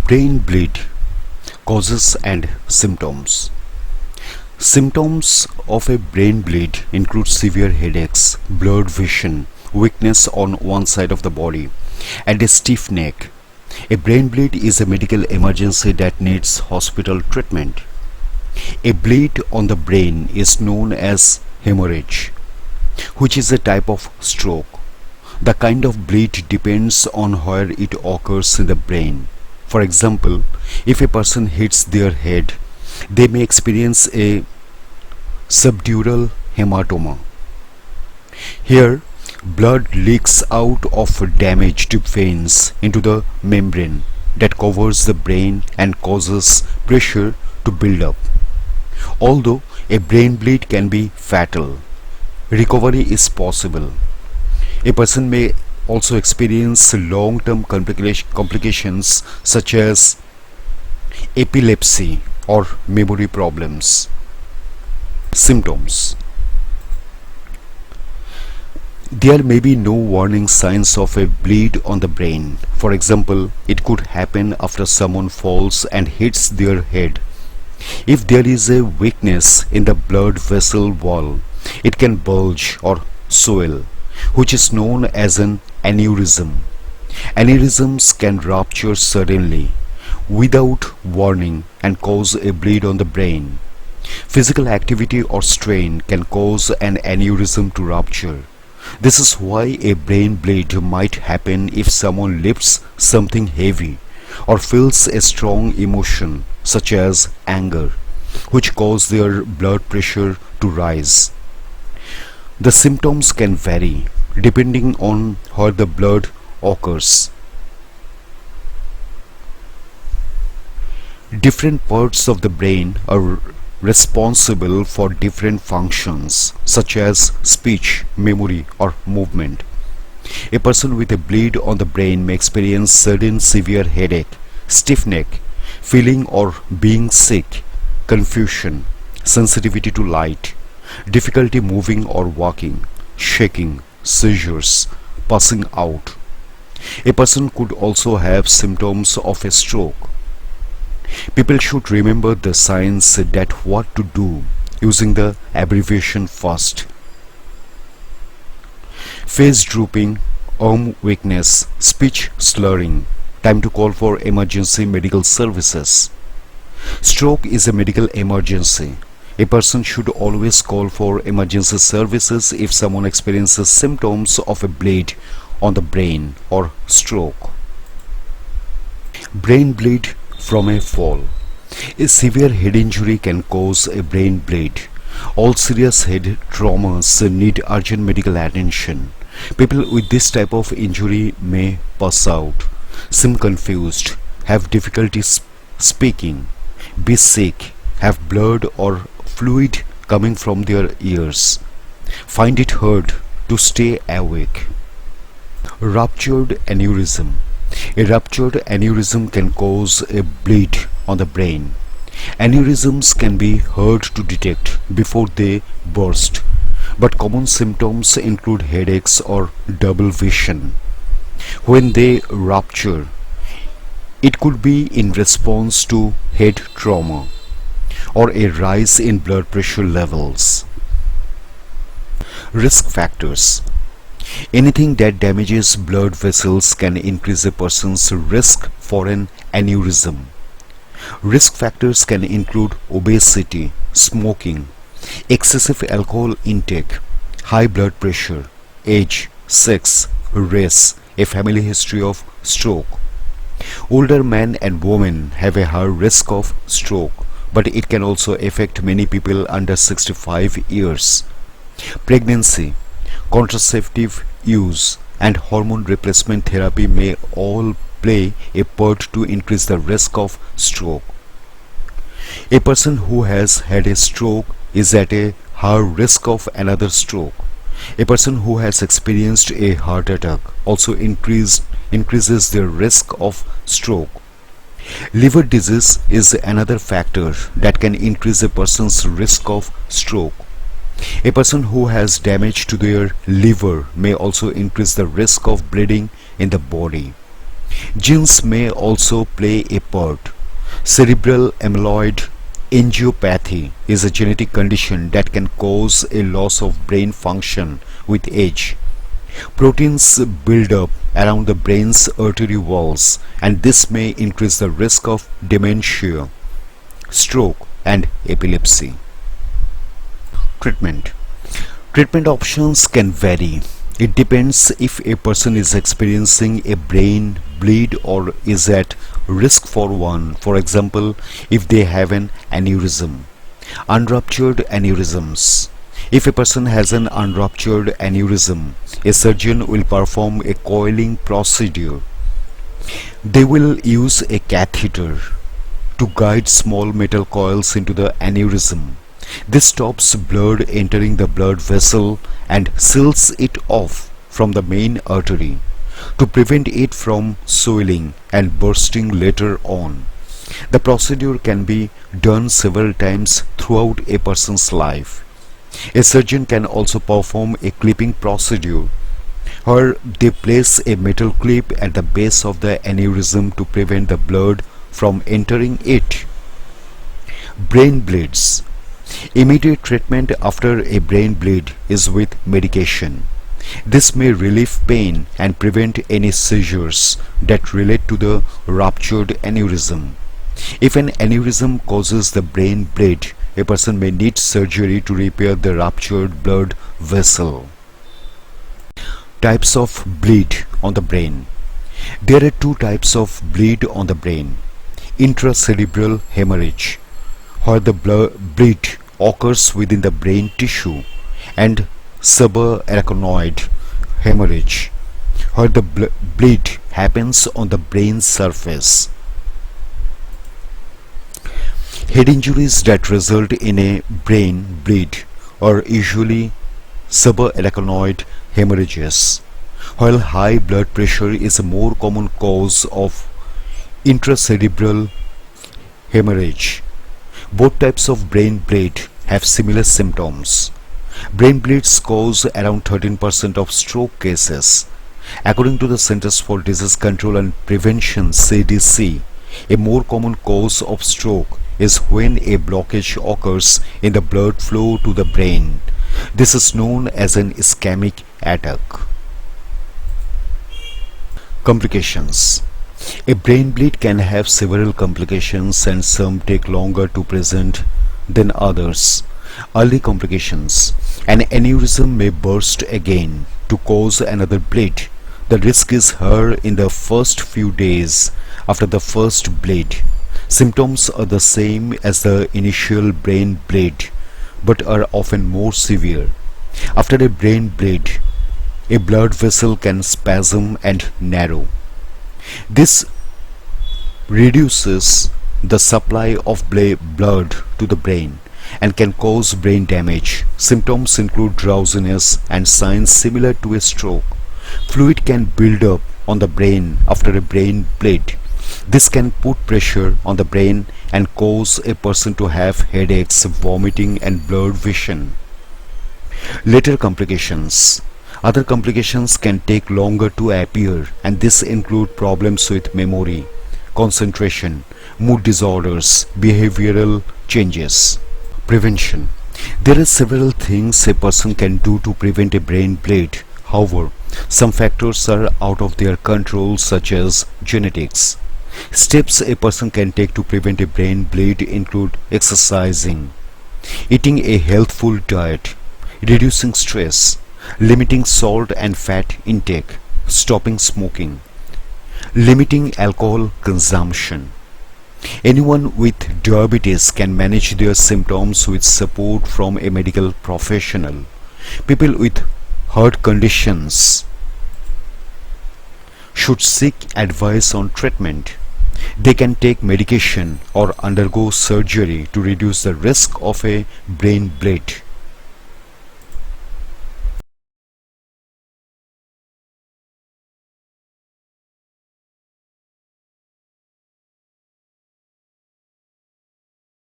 Brain bleed causes and symptoms. Symptoms of a brain bleed include severe headaches, blurred vision, weakness on one side of the body, and a stiff neck. A brain bleed is a medical emergency that needs hospital treatment. A bleed on the brain is known as hemorrhage, which is a type of stroke. The kind of bleed depends on where it occurs in the brain. For example, if a person hits their head, they may experience a subdural hematoma. Here, blood leaks out of damaged veins into the membrane that covers the brain and causes pressure to build up. Although a brain bleed can be fatal, recovery is possible. A person may also experience long-term complications such as epilepsy or memory problems. Symptoms. There may be no warning signs of a bleed on the brain. For example, it could happen after someone falls and hits their head. If there is a weakness in the blood vessel wall, it can bulge or swell, which is known as an aneurysm. Aneurysms can rupture suddenly, without warning, and cause a bleed on the brain. Physical activity or strain can cause an aneurysm to rupture. This is why a brain bleed might happen if someone lifts something heavy or feels a strong emotion such as anger, which cause their blood pressure to rise. The symptoms can vary depending on where the blood occurs. Different parts of the brain are responsible for different functions such as speech, memory, or movement. A person with a bleed on the brain may experience sudden severe headache, stiff neck, feeling or being sick, confusion, sensitivity to light, difficulty moving or walking, shaking, seizures, passing out. A person could also have symptoms of a stroke. People should remember the signs that what to do using the abbreviation FAST. Face drooping, arm weakness, speech slurring. Time to call for emergency medical services. Stroke is a medical emergency. A person should always call for emergency services if someone experiences symptoms of a bleed on the brain or stroke. Brain bleed from a fall. A severe head injury can cause a brain bleed. All serious head traumas need urgent medical attention. People with this type of injury may pass out, seem confused, have difficulty speaking, be sick, have blood or fluid coming from their ears, find it hard to stay awake. Ruptured aneurysm. A ruptured aneurysm can cause a bleed on the brain. Aneurysms can be hard to detect before they burst, but common symptoms include headaches or double vision. When they rupture, it could be in response to head trauma or a rise in blood pressure levels. Risk factors. Anything that damages blood vessels can increase a person's risk for an aneurysm. Risk factors can include obesity, smoking, excessive alcohol intake, high blood pressure, age, sex, race, a family history of stroke. Older men and women have a higher risk of stroke, but it can also affect many people under 65 years. Pregnancy, contraceptive use, and hormone replacement therapy may all play a part to increase the risk of stroke. A person who has had a stroke is at a higher risk of another stroke. A person who has experienced a heart attack also increases their risk of stroke. Liver disease is another factor that can increase a person's risk of stroke. A person who has damage to their liver may also increase the risk of bleeding in the body. Genes may also play a part. Cerebral amyloid angiopathy is a genetic condition that can cause a loss of brain function with age. Proteins build up around the brain's artery walls, and this may increase the risk of dementia, stroke, and epilepsy. Treatment. Treatment options can vary. It depends if a person is experiencing a brain bleed or is at risk for one. For example, if they have an aneurysm. Unruptured aneurysms. If a person has an unruptured aneurysm, a surgeon will perform a coiling procedure. They will use a catheter to guide small metal coils into the aneurysm. This stops blood entering the blood vessel and seals it off from the main artery to prevent it from swelling and bursting later on. The procedure can be done several times throughout a person's life. A surgeon can also perform a clipping procedure where they place a metal clip at the base of the aneurysm to prevent the blood from entering it. Brain bleeds. Immediate treatment after a brain bleed is with medication. This may relieve pain and prevent any seizures that relate to the ruptured aneurysm. If an aneurysm causes the brain bleed, a person may need surgery to repair the ruptured blood vessel. Types of bleed on the brain. There are two types of bleed on the brain. Intracerebral hemorrhage, where the bleed occurs within the brain tissue, and subarachnoid hemorrhage, where the bleed happens on the brain surface. Head injuries that result in a brain bleed are usually subarachnoid hemorrhages, while high blood pressure is a more common cause of intracerebral hemorrhage. Both types of brain bleed have similar symptoms. Brain bleeds cause around 13% of stroke cases. According to the Centers for Disease Control and Prevention (CDC), a more common cause of stroke is when a blockage occurs in the blood flow to the brain. This is known as an ischemic attack. Complications. A brain bleed can have several complications, and some take longer to present than others. Early complications. An aneurysm may burst again to cause another bleed. The risk is higher in the first few days after the first bleed. Symptoms are the same as the initial brain bleed, but are often more severe. After a brain bleed, a blood vessel can spasm and narrow. This reduces the supply of blood to the brain and can cause brain damage. Symptoms include drowsiness and signs similar to a stroke. Fluid can build up on the brain after a brain bleed. This can put pressure on the brain and cause a person to have headaches, vomiting, and blurred vision. Later complications. Other complications can take longer to appear, and this include problems with memory, concentration, mood disorders, behavioral changes. Prevention. There are several things a person can do to prevent a brain bleed. However, some factors are out of their control, such as genetics. Steps a person can take to prevent a brain bleed include exercising, eating a healthful diet, reducing stress, limiting salt and fat intake, stopping smoking, limiting alcohol consumption. Anyone with diabetes can manage their symptoms with support from a medical professional. People with heart conditions should seek advice on treatment. They can take medication or undergo surgery to reduce the risk of a brain bleed.